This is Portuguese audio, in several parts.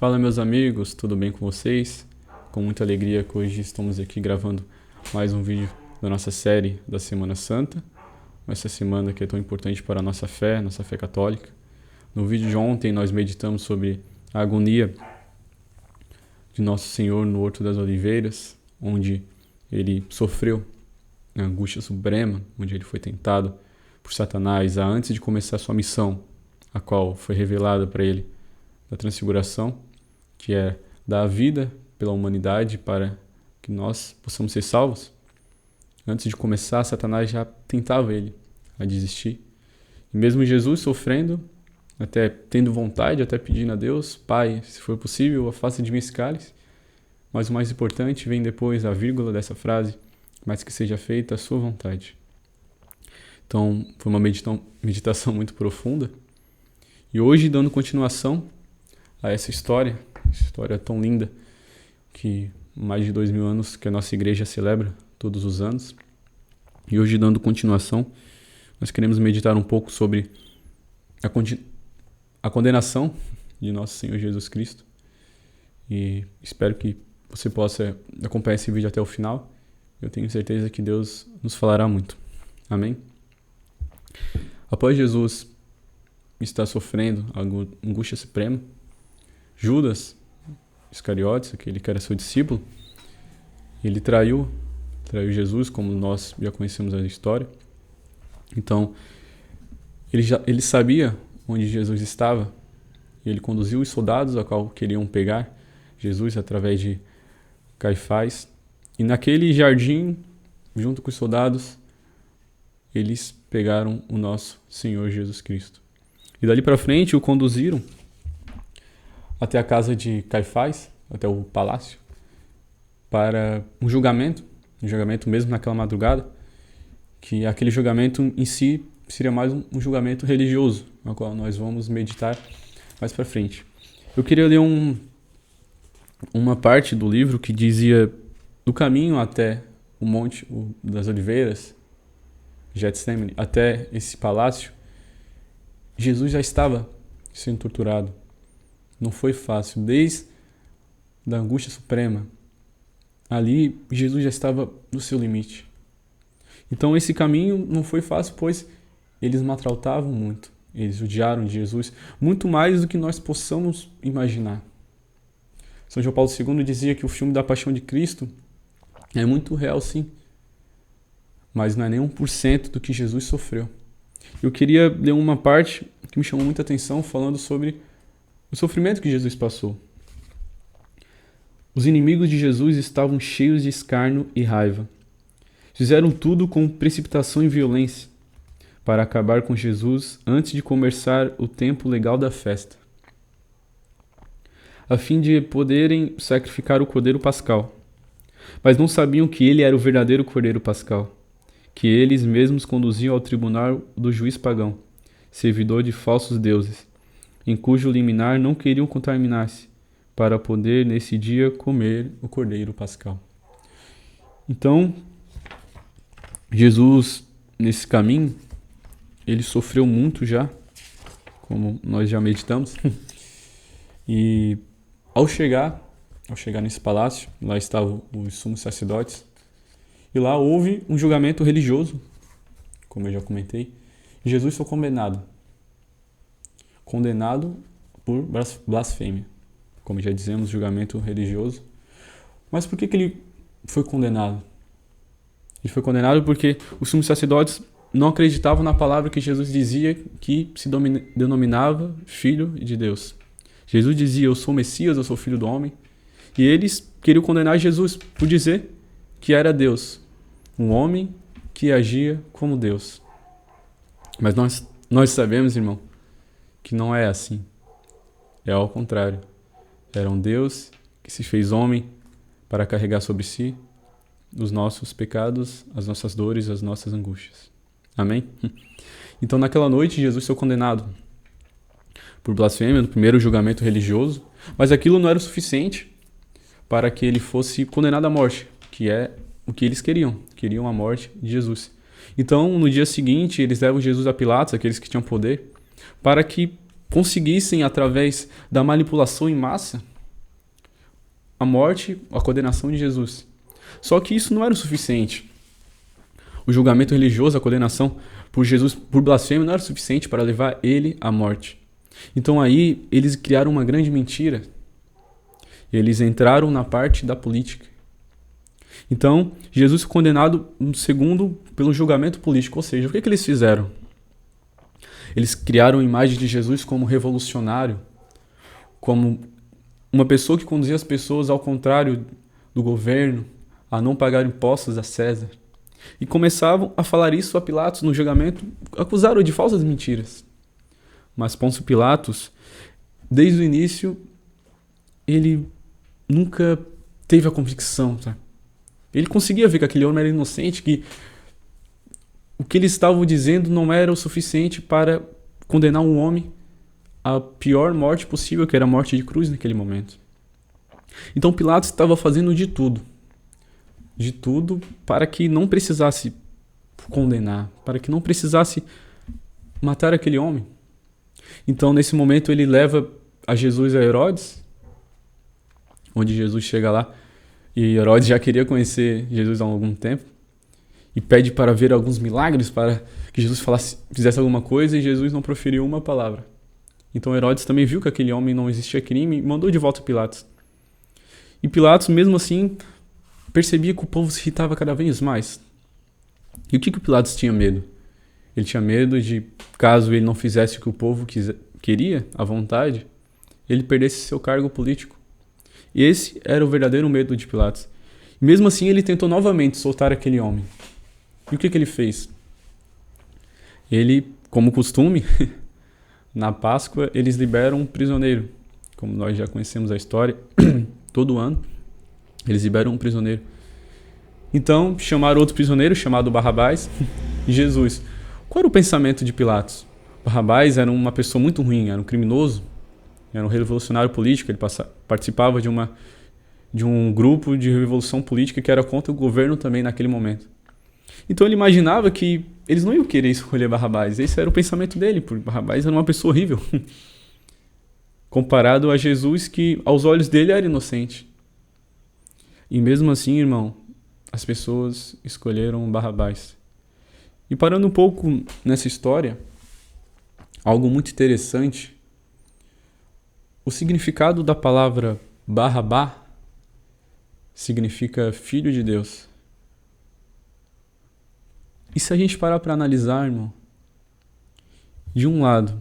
Fala, meus amigos, tudo bem com vocês? Com muita alegria que hoje estamos aqui gravando mais um vídeo da nossa série da Semana Santa, essa semana que é tão importante para a nossa fé católica. No vídeo de ontem nós meditamos sobre a agonia de Nosso Senhor no Horto das Oliveiras, onde ele sofreu a angústia suprema, onde ele foi tentado por Satanás antes de começar sua missão, a qual foi revelada para ele da transfiguração, que é dar a vida pela humanidade para que nós possamos ser salvos. Antes de começar, Satanás já tentava ele a desistir. E mesmo Jesus sofrendo, até tendo vontade, até pedindo a Deus, Pai, se for possível, afasta de mim esse cálice. Mas o mais importante vem depois a vírgula dessa frase, mas que seja feita a sua vontade. Então, foi uma meditação muito profunda. E hoje, dando continuação a essa história tão linda, que mais de 2000 anos que a nossa igreja celebra todos os anos. E hoje, dando continuação, nós queremos meditar um pouco sobre a condenação de nosso Senhor Jesus Cristo. E espero que você possa acompanhar esse vídeo até o final. Eu tenho certeza que Deus nos falará muito. Amém? Após Jesus estar sofrendo a angústia suprema, Judas Iscariotes, aquele que era seu discípulo, ele traiu Jesus, como nós já conhecemos a história. Então, ele sabia onde Jesus estava, e ele conduziu os soldados a qual queriam pegar Jesus através de Caifás. E naquele jardim, junto com os soldados, eles pegaram o nosso Senhor Jesus Cristo. E dali para frente o conduziram até a casa de Caifás, até o palácio, para um julgamento mesmo naquela madrugada, que aquele julgamento em si seria mais um julgamento religioso, no qual nós vamos meditar mais para frente. Eu queria ler uma parte do livro que dizia: do caminho até o Monte das Oliveiras, Getsemane, até esse palácio, Jesus já estava sendo torturado. Não foi fácil, desde a angústia suprema. Ali, Jesus já estava no seu limite. Então, esse caminho não foi fácil, pois eles maltratavam muito. Eles odiaram de Jesus, muito mais do que nós possamos imaginar. São João Paulo II dizia que o filme da Paixão de Cristo é muito real, sim, mas não é nem 1% do que Jesus sofreu. Eu queria ler uma parte que me chamou muita atenção, falando sobre o sofrimento que Jesus passou. Os inimigos de Jesus estavam cheios de escárnio e raiva. Fizeram tudo com precipitação e violência para acabar com Jesus antes de começar o tempo legal da festa, a fim de poderem sacrificar o Cordeiro Pascal. Mas não sabiam que ele era o verdadeiro Cordeiro Pascal, que eles mesmos conduziam ao tribunal do juiz pagão, servidor de falsos deuses, em cujo liminar não queriam contaminar-se, para poder nesse dia comer o Cordeiro Pascal. Então, Jesus, nesse caminho, ele sofreu muito já, como nós já meditamos, e ao chegar nesse palácio, lá estavam os sumos sacerdotes, e lá houve um julgamento religioso, como eu já comentei, e Jesus foi condenado por blasfêmia, como já dizemos, julgamento religioso. Mas por que ele foi condenado? Ele foi condenado porque os sumos sacerdotes não acreditavam na palavra que Jesus dizia, que se denominava Filho de Deus. Jesus dizia: eu sou o Messias, eu sou o Filho do Homem. E eles queriam condenar Jesus por dizer que era Deus, um homem que agia como Deus. Mas nós sabemos, irmão, que não é assim. É ao contrário. Era um Deus que se fez homem para carregar sobre si os nossos pecados, as nossas dores, as nossas angústias. Amém? Então, naquela noite, Jesus foi condenado por blasfêmia no primeiro julgamento religioso, mas aquilo não era o suficiente para que ele fosse condenado à morte, que é o que eles queriam a morte de Jesus. Então, no dia seguinte, eles levam Jesus a Pilatos, aqueles que tinham poder, para que conseguissem, através da manipulação em massa, a morte, a condenação de Jesus. Só que isso não era o suficiente. O julgamento religioso, a condenação por Jesus por blasfêmia não era o suficiente para levar ele à morte. Então aí eles criaram uma grande mentira. Eles entraram na parte da política. Então, Jesus foi condenado segundo pelo julgamento político. Ou seja, o que eles fizeram? Eles criaram a imagem de Jesus como revolucionário, como uma pessoa que conduzia as pessoas ao contrário do governo, a não pagar impostos a César. E começavam a falar isso a Pilatos no julgamento, acusaram-o de falsas mentiras. Mas Pôncio Pilatos, desde o início, ele nunca teve a convicção, tá? Ele conseguia ver que aquele homem era inocente, que o que eles estavam dizendo não era o suficiente para condenar um homem à pior morte possível, que era a morte de cruz naquele momento. Então Pilatos estava fazendo de tudo para que não precisasse condenar, para que não precisasse matar aquele homem. Então nesse momento ele leva a Jesus a Herodes, onde Jesus chega lá, e Herodes já queria conhecer Jesus há algum tempo, e pede para ver alguns milagres, para que Jesus fizesse alguma coisa, e Jesus não proferiu uma palavra. Então Herodes também viu que aquele homem não existia crime e mandou de volta Pilatos. E Pilatos, mesmo assim, percebia que o povo se irritava cada vez mais. E o que Pilatos tinha medo? Ele tinha medo de, caso ele não fizesse o que o povo queria, à vontade, ele perdesse seu cargo político. E esse era o verdadeiro medo de Pilatos. E mesmo assim, ele tentou novamente soltar aquele homem. E o que ele fez? Ele, como costume, na Páscoa, eles liberam um prisioneiro. Como nós já conhecemos a história, todo ano, eles liberam um prisioneiro. Então, chamaram outro prisioneiro, chamado Barrabás, e Jesus. Qual era o pensamento de Pilatos? Barrabás era uma pessoa muito ruim, era um criminoso, era um revolucionário político, ele participava de um grupo de revolução política que era contra o governo também naquele momento. Então ele imaginava que eles não iam querer escolher Barrabás. Esse era o pensamento dele, porque Barrabás era uma pessoa horrível. Comparado a Jesus, que aos olhos dele era inocente. E mesmo assim, irmão, as pessoas escolheram Barrabás. E parando um pouco nessa história, algo muito interessante, o significado da palavra Barrabá significa filho de Deus. E se a gente parar para analisar, irmão, de um lado,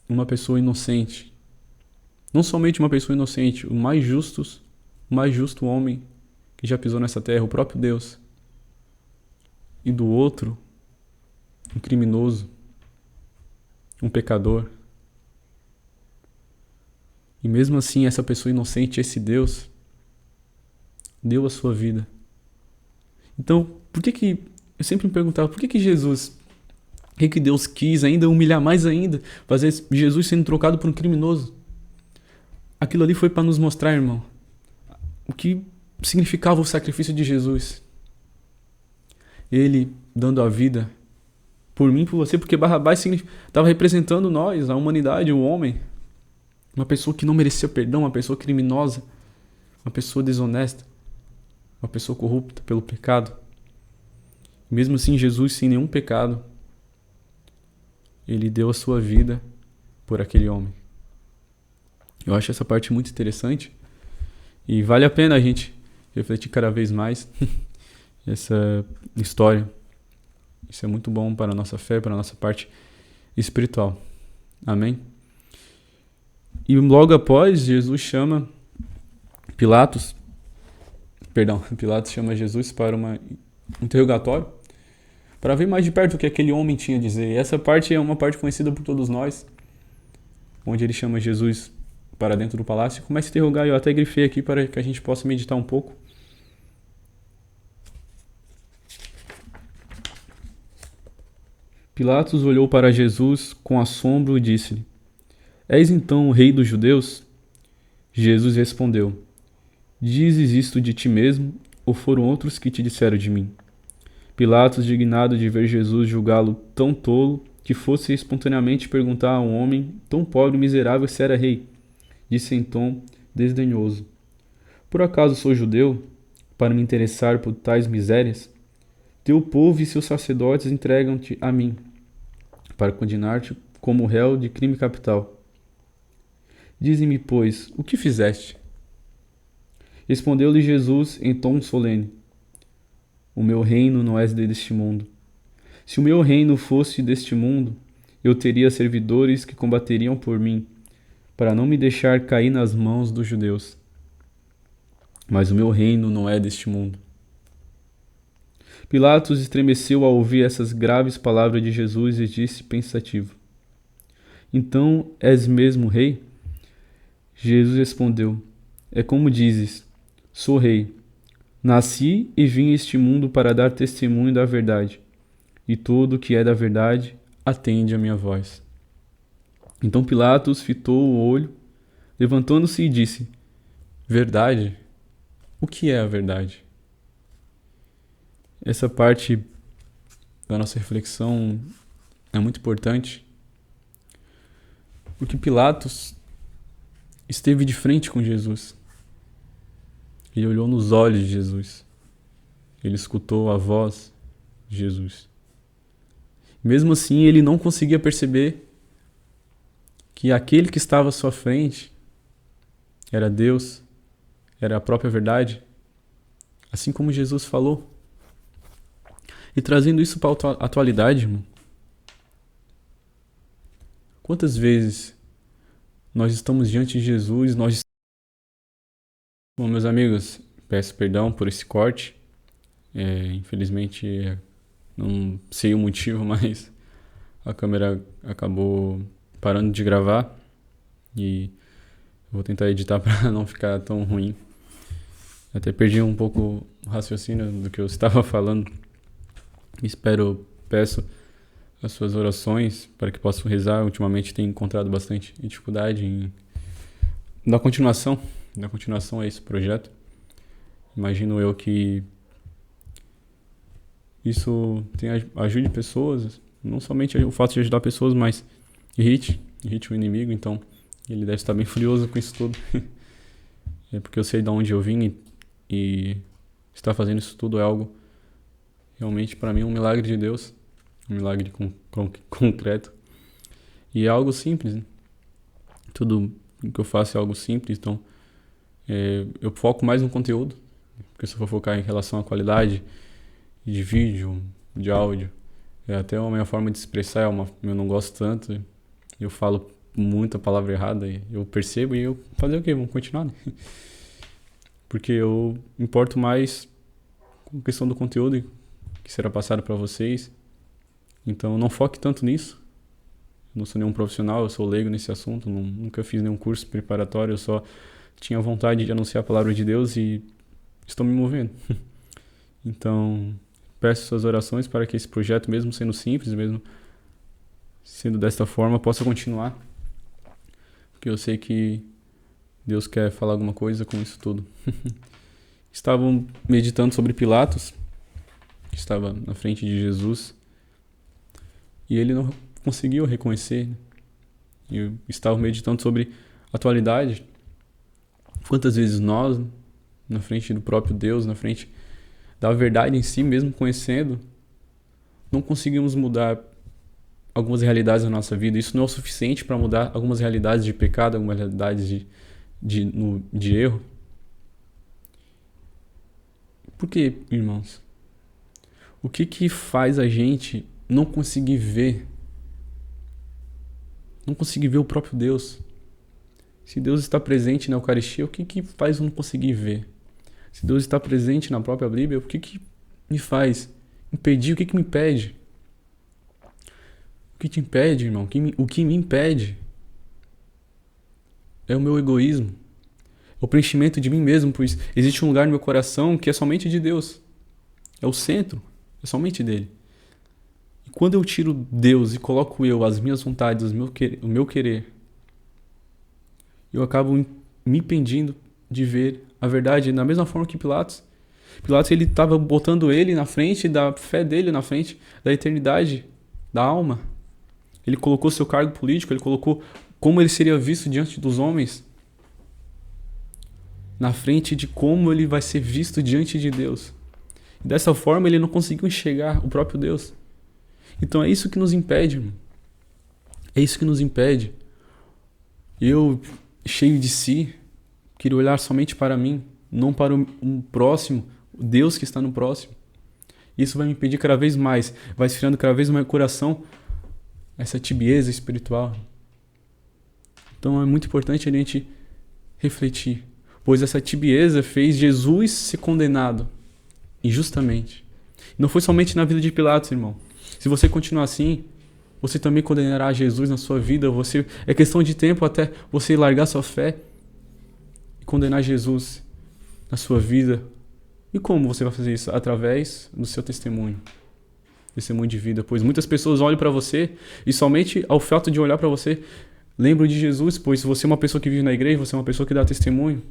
uma pessoa inocente, não somente uma pessoa inocente, o mais justo homem que já pisou nessa terra, o próprio Deus, e do outro, um criminoso, um pecador. E mesmo assim, essa pessoa inocente, esse Deus, deu a sua vida. Então, eu sempre me perguntava, por que Jesus, por que Deus quis ainda humilhar mais ainda, fazer Jesus sendo trocado por um criminoso? Aquilo ali foi para nos mostrar, irmão, o que significava o sacrifício de Jesus. Ele dando a vida por mim, por você, porque Barrabás estava representando nós, a humanidade, o homem. Uma pessoa que não merecia perdão, uma pessoa criminosa, uma pessoa desonesta, uma pessoa corrupta pelo pecado. Mesmo assim, Jesus, sem nenhum pecado, ele deu a sua vida por aquele homem. Eu acho essa parte muito interessante e vale a pena a gente refletir cada vez mais essa história. Isso é muito bom para a nossa fé, para a nossa parte espiritual. Amém? E logo após, Pilatos chama Jesus para um interrogatório, para ver mais de perto o que aquele homem tinha a dizer. E essa parte é uma parte conhecida por todos nós, onde ele chama Jesus para dentro do palácio e começa a interrogar. Eu até grifei aqui para que a gente possa meditar um pouco. Pilatos olhou para Jesus com assombro e disse-lhe: És então o rei dos judeus? Jesus respondeu: Dizes isto de ti mesmo, ou foram outros que te disseram de mim? Pilatos, indignado de ver Jesus julgá-lo tão tolo, que fosse espontaneamente perguntar a um homem tão pobre e miserável se era rei, disse em tom desdenhoso. Por acaso sou judeu, para me interessar por tais misérias? Teu povo e seus sacerdotes entregam-te a mim, para condenar-te como réu de crime capital. Dize-me, pois, o que fizeste? Respondeu-lhe Jesus em tom solene: O meu reino não é deste mundo. Se o meu reino fosse deste mundo, eu teria servidores que combateriam por mim, para não me deixar cair nas mãos dos judeus. Mas o meu reino não é deste mundo. Pilatos estremeceu ao ouvir essas graves palavras de Jesus e disse pensativo: Então és mesmo rei? Jesus respondeu: É como dizes, sou rei. Nasci e vim a este mundo para dar testemunho da verdade, e todo o que é da verdade atende a minha voz. Então Pilatos fitou o olho, levantando-se e disse: Verdade? O que é a verdade? Essa parte da nossa reflexão é muito importante, porque Pilatos esteve de frente com Jesus. Ele olhou nos olhos de Jesus. Ele escutou a voz de Jesus. Mesmo assim, ele não conseguia perceber que aquele que estava à sua frente era Deus, era a própria verdade, assim como Jesus falou. E trazendo isso para a atualidade, irmão, quantas vezes nós estamos diante de Jesus, Bom, meus amigos, peço perdão por esse corte. Infelizmente, não sei o motivo, mas a câmera acabou parando de gravar e vou tentar editar para não ficar tão ruim. Até perdi um pouco o raciocínio do que eu estava falando. Peço as suas orações para que possa rezar. Ultimamente tenho encontrado bastante dificuldade em dar continuação a esse projeto. Imagino eu que isso ajude pessoas, não somente o fato de ajudar pessoas, mas irrite o inimigo, então ele deve estar bem furioso com isso tudo. É porque eu sei de onde eu vim e estar fazendo isso tudo é algo realmente para mim um milagre de Deus, um milagre concreto. E é algo simples, né? Tudo que eu faço é algo simples, então eu foco mais no conteúdo, porque se eu for focar em relação à qualidade de vídeo, de áudio, até a minha forma de expressar eu não gosto tanto, eu falo muita palavra errada, eu percebo e eu fazer o quê? Vamos continuar, né? Porque eu importo mais com a questão do conteúdo que será passado para vocês, então não foque tanto nisso. Eu não sou nenhum profissional, eu sou leigo nesse assunto, nunca fiz nenhum curso preparatório, eu só tinha vontade de anunciar a palavra de Deus e estou me movendo. Então, peço suas orações para que esse projeto, mesmo sendo simples, mesmo sendo desta forma, possa continuar. Porque eu sei que Deus quer falar alguma coisa com isso tudo. Estavam meditando sobre Pilatos, que estava na frente de Jesus, e ele não conseguiu reconhecer. Eu estava meditando sobre a atualidade. Quantas vezes nós, na frente do próprio Deus, na frente da verdade em si, mesmo conhecendo, não conseguimos mudar algumas realidades da nossa vida. Isso não é o suficiente para mudar algumas realidades de pecado, algumas realidades de erro. Por quê, irmãos? O que faz a gente não conseguir ver o próprio Deus? Se Deus está presente na Eucaristia, o que faz eu não conseguir ver? Se Deus está presente na própria Bíblia, o que me faz impedir? O que me impede? O que te impede, irmão? O que me impede é o meu egoísmo. É o preenchimento de mim mesmo, pois existe um lugar no meu coração que é somente de Deus. É o centro, é somente dele. E quando eu tiro Deus e coloco as minhas vontades, o meu querer, eu acabo me impedindo de ver a verdade da mesma forma que Pilatos. Pilatos, ele estava botando ele na frente da fé dele, na frente da eternidade, da alma. Ele colocou seu cargo político, ele colocou como ele seria visto diante dos homens. na frente de como ele vai ser visto diante de Deus. E dessa forma ele não conseguiu enxergar o próprio Deus. Então é isso que nos impede, irmão. É isso que nos impede. Eu, cheio de si, queria olhar somente para mim, não para um próximo, o Deus que está no próximo. Isso vai me impedir cada vez mais, vai esfriando cada vez mais o coração, essa tibieza espiritual. Então é muito importante a gente refletir, pois essa tibieza fez Jesus ser condenado injustamente. Não foi somente na vida de Pilatos, irmão. Se você continuar assim, você também condenará Jesus na sua vida. É questão de tempo até você largar sua fé e condenar Jesus na sua vida. E como você vai fazer isso? Através do seu testemunho. Testemunho de vida. Pois muitas pessoas olham para você e somente ao fato de olhar para você lembram de Jesus, pois você é uma pessoa que vive na igreja, você é uma pessoa que dá testemunho.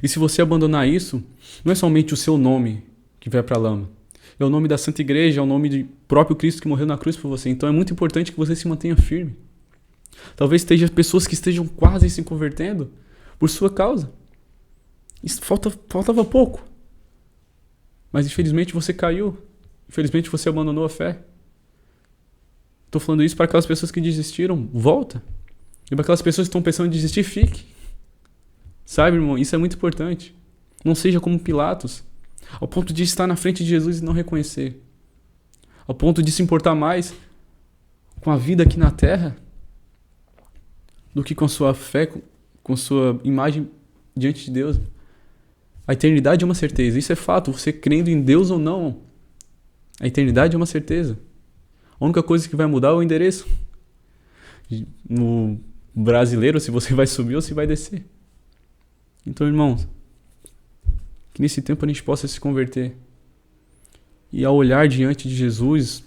E se você abandonar isso, não é somente o seu nome que vai para a lama. É o nome da Santa Igreja, é o nome do próprio Cristo que morreu na cruz por você. Então é muito importante que você se mantenha firme. Talvez esteja pessoas que estejam quase se convertendo por sua causa. Isso faltava pouco. Mas infelizmente você caiu. Infelizmente você abandonou a fé. Estou falando isso para aquelas pessoas que desistiram. Volta. E para aquelas pessoas que estão pensando em desistir, fique. Sabe, irmão? Isso é muito importante. Não seja como Pilatos. Ao ponto de estar na frente de Jesus e não reconhecer. Ao ponto de se importar mais com a vida aqui na terra do que com a sua fé, com sua imagem diante de Deus. A eternidade é uma certeza. Isso é fato. Você crendo em Deus ou não, a eternidade é uma certeza. A única coisa que vai mudar é o endereço. No brasileiro, se você vai subir ou se vai descer. Então, irmãos, que nesse tempo a gente possa se converter. E ao olhar diante de Jesus,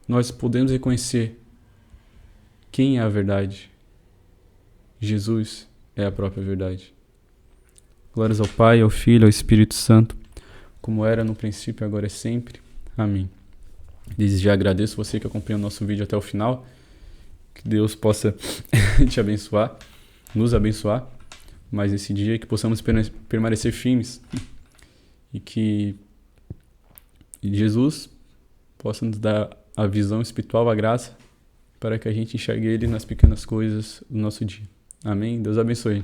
nós podemos reconhecer quem é a verdade. Jesus é a própria verdade. Glórias ao Pai, ao Filho, ao Espírito Santo, como era no princípio, agora é sempre. Amém. Desde já agradeço você que acompanhou o nosso vídeo até o final. Que Deus possa te abençoar, nos abençoar mais esse dia, que possamos permanecer firmes e que Jesus possa nos dar a visão espiritual, a graça, para que a gente enxergue Ele nas pequenas coisas do nosso dia. Amém? Deus abençoe.